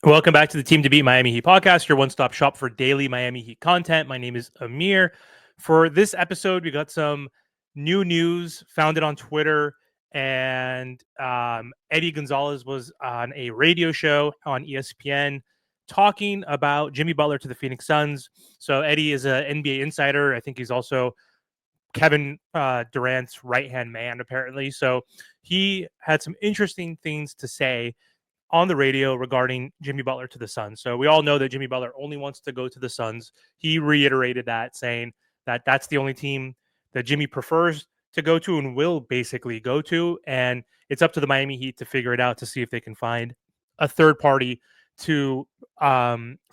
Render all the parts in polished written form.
Welcome back to the Team to Beat Miami Heat podcast, your one-stop shop for daily Miami Heat content. My name is Amir. For this episode, we got some new news found it on Twitter, and Eddie Gonzalez was on a radio show on ESPN talking about Jimmy Butler to the Phoenix Suns. So Eddie is an NBA insider. I think he's also Kevin Durant's right-hand man, apparently. So he had some interesting things to say on the radio regarding Jimmy Butler to the Suns. So we all know that Jimmy Butler only wants to go to the Suns. He reiterated that, saying that that's the only team that Jimmy prefers to go to and will basically go to. And it's up to the Miami Heat to figure it out to see if they can find a third party to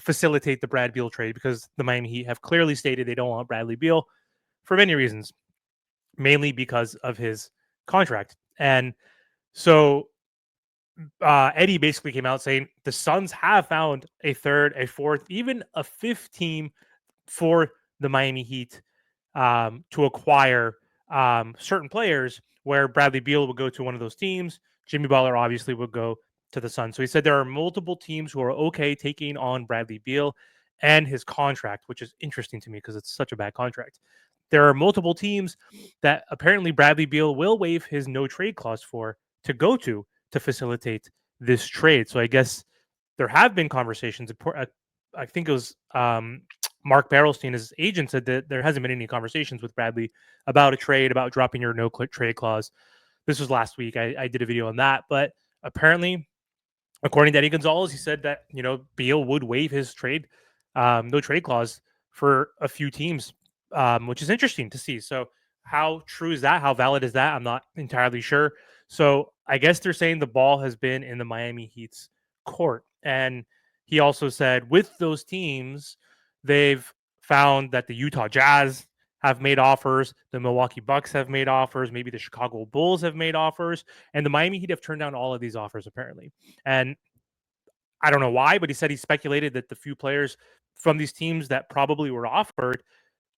facilitate the Brad Beal trade, because the Miami Heat have clearly stated they don't want Bradley Beal for many reasons, mainly because of his contract. And so Eddie basically came out saying the Suns have found a third, a fourth, even a fifth team for the Miami Heat to acquire certain players, where Bradley Beal would go to one of those teams. Jimmy Butler obviously would go to the Suns. So he said there are multiple teams who are okay taking on Bradley Beal and his contract, which is interesting to me because it's such a bad contract. There are multiple teams that apparently Bradley Beal will waive his no trade clause for to go to facilitate this trade. So I guess there have been conversations. I think it was Mark Barrelstein, his agent, said that there hasn't been any conversations with Bradley about a trade, about dropping your no trade clause. This was last week. I did a video on that, but apparently, according to Eddie Gonzalez, he said that Beal would waive his no trade clause for a few teams, which is interesting to see. So how true is that? How valid is that? I'm not entirely sure. So I guess they're saying the ball has been in the Miami Heat's court. And he also said with those teams, they've found that the Utah Jazz have made offers, the Milwaukee Bucks have made offers, maybe the Chicago Bulls have made offers, and the Miami Heat have turned down all of these offers apparently. And I don't know why, but he said he speculated that the few players from these teams that probably were offered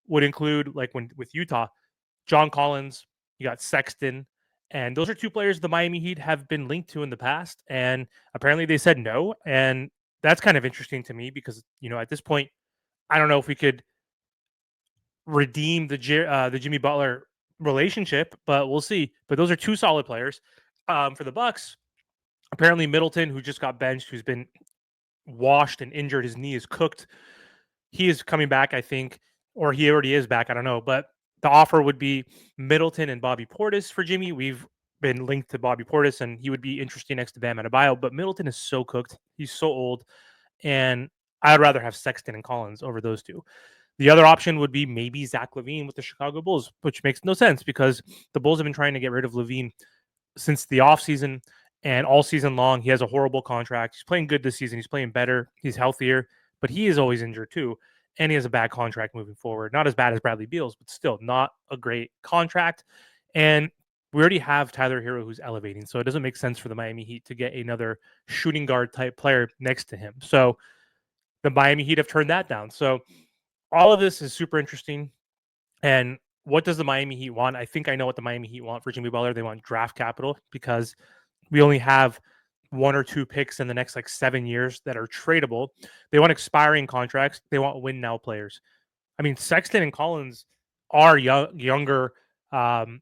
would include, like with Utah, John Collins, you got Sexton, and those are two players the Miami Heat have been linked to in the past. And apparently they said no. And that's kind of interesting to me because, at this point, I don't know if we could redeem the Jimmy Butler relationship, but we'll see. But those are two solid players. For the Bucks, apparently Middleton, who just got benched, who's been washed and injured, his knee is cooked. He is coming back, I think, or he already is back. I don't know. But the offer would be Middleton and Bobby Portis for Jimmy. We've been linked to Bobby Portis, and he would be interesting next to Bam Adebayo. But Middleton is so cooked. He's so old. And I'd rather have Sexton and Collins over those two. The other option would be maybe Zach Lavine with the Chicago Bulls, which makes no sense because the Bulls have been trying to get rid of Lavine since the offseason and all season long. He has a horrible contract. He's playing good this season. He's playing better. He's healthier, but he is always injured too. And he has a bad contract moving forward. Not as bad as Bradley Beal's, but still not a great contract. And we already have Tyler Hero who's elevating. So it doesn't make sense for the Miami Heat to get another shooting guard type player next to him. So the Miami Heat have turned that down. So all of this is super interesting. And what does the Miami Heat want? I think I know what the Miami Heat want for Jimmy Butler. They want draft capital because we only have one or two picks in the next 7 years that are tradable. They want expiring contracts. They want win now players. I mean, Sexton and Collins are younger. I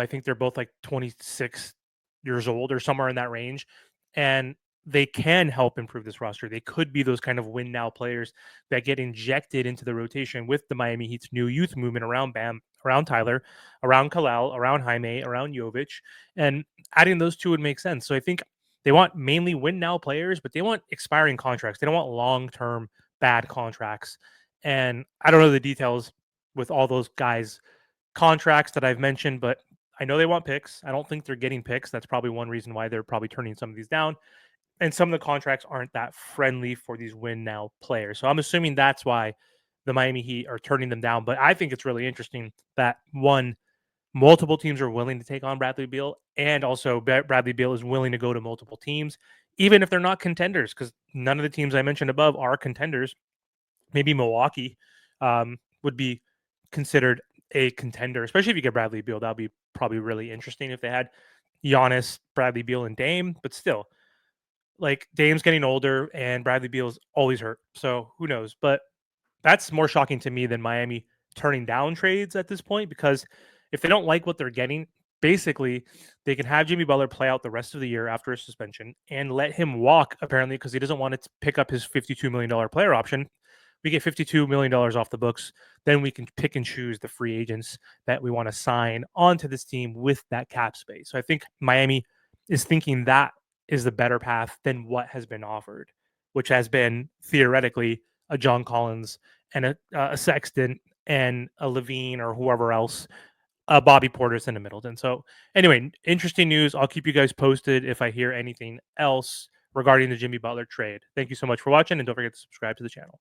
think they're both 26 years old or somewhere in that range. And they can help improve this roster. They could be those kind of win now players that get injected into the rotation with the Miami Heat's new youth movement around Bam, around Tyler, around Kalal, around Jaime, around Jovic. And adding those two would make sense. So I think they want mainly win now players, but they want expiring contracts. They don't want long-term bad contracts. And I don't know the details with all those guys' contracts that I've mentioned, but I know they want picks. I don't think they're getting picks. That's probably one reason why they're probably turning some of these down. And some of the contracts aren't that friendly for these win now players. So I'm assuming that's why the Miami Heat are turning them down. But I think it's really interesting that multiple teams are willing to take on Bradley Beal, and also Bradley Beal is willing to go to multiple teams, even if they're not contenders, because none of the teams I mentioned above are contenders. Maybe Milwaukee would be considered a contender, especially if you get Bradley Beal. That would be probably really interesting if they had Giannis, Bradley Beal, and Dame. But still, like Dame's getting older and Bradley Beal's always hurt. So who knows? But that's more shocking to me than Miami turning down trades at this point, because if they don't like what they're getting, basically they can have Jimmy Butler play out the rest of the year after his suspension and let him walk, apparently, because he doesn't want to pick up his $52 million player option. We get $52 million off the books. Then we can pick and choose the free agents that we want to sign onto this team with that cap space. So I think Miami is thinking that is the better path than what has been offered, which has been theoretically a John Collins and a Sexton and a Lavine or whoever else, Bobby Portis and a Middleton. So anyway, interesting news. I'll keep you guys posted if I hear anything else regarding the Jimmy Butler trade. Thank you so much for watching, and don't forget to subscribe to the channel.